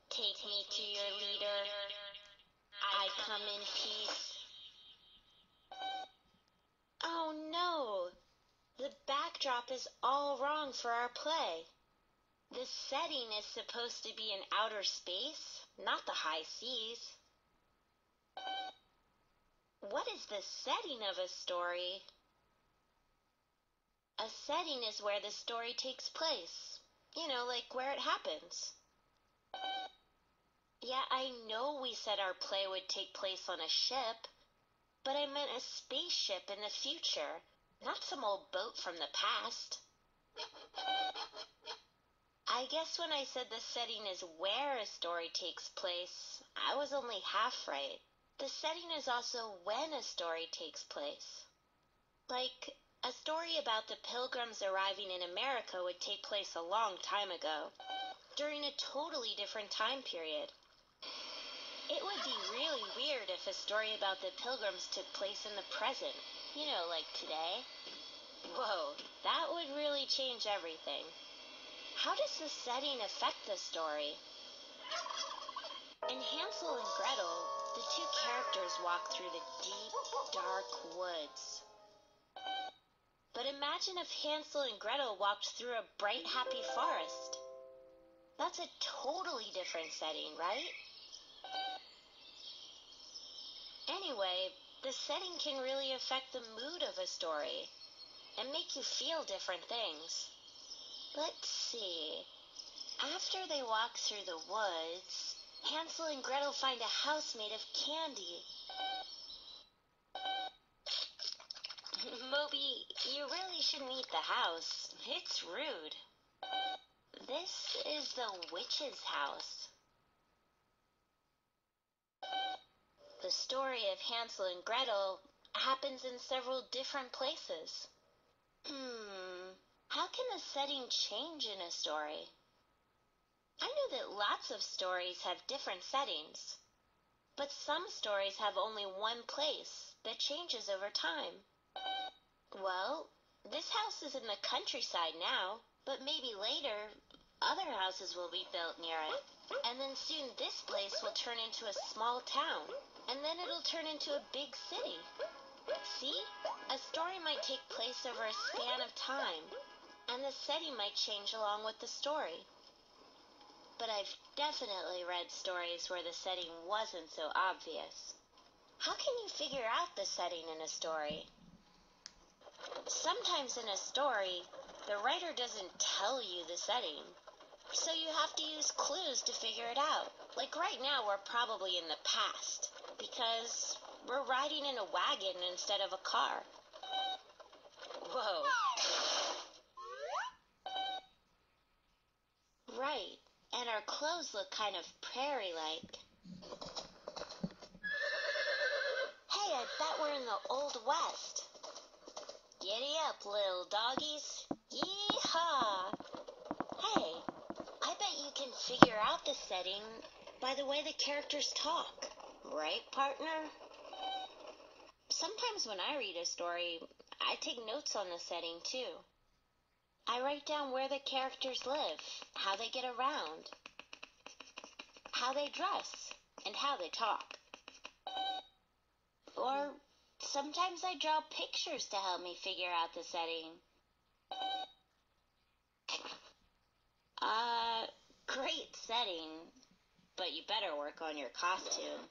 Take me to your leader. I come in peace. Oh no! The backdrop is all wrong for our play. The setting is supposed to be in outer space, not the high seas. What is the setting of a story? A setting is where the story takes place. You know, like where it happens. Yeah, I know we said our play would take place on a ship, but I meant a spaceship in the future, not some old boat from the past. I guess when I said the setting is where a story takes place, I was only half right. The setting is also when a story takes place. Like, a story about the Pilgrims arriving in America would take place a long time ago, during a totally different time period. It would be really weird if a story about the Pilgrims took place in the present, you know, like today. Whoa, that would really change everything. How does the setting affect the story? In Hansel and Gretel, the two characters walk through the deep, dark woods. But imagine if Hansel and Gretel walked through a bright, happy forest. That's a totally different setting, right? Anyway, the setting can really affect the mood of a story and make you feel different things. Let's see. After they walk through the woods, Hansel and Gretel find a house made of candy. Moby, you really shouldn't eat the house. It's rude. This is the witch's house. The story of Hansel and Gretel happens in several different places. How can the setting change in a story? I know that lots of stories have different settings, but some stories have only one place that changes over time. Well, this house is in the countryside now, but maybe later other houses will be built near it. And then soon this place will turn into a small town, and then it'll turn into a big city. See? A story might take place over a span of time, and the setting might change along with the story. But I've definitely read stories where the setting wasn't so obvious. How can you figure out the setting in a story? Sometimes in a story, the writer doesn't tell you the setting, so you have to use clues to figure it out. Like right now, we're probably in the past, because we're riding in a wagon instead of a car. Whoa. Right, and our clothes look kind of prairie-like. Hey, I bet we're in the Old West. Giddy up, little doggies. Yee-haw! Hey, I bet you can figure out the setting by the way the characters talk. Right, partner? Sometimes when I read a story, I take notes on the setting too. I write down where the characters live, how they get around, how they dress, and how they talk. Or sometimes I draw pictures to help me figure out the setting. Great setting, but you better work on your costume.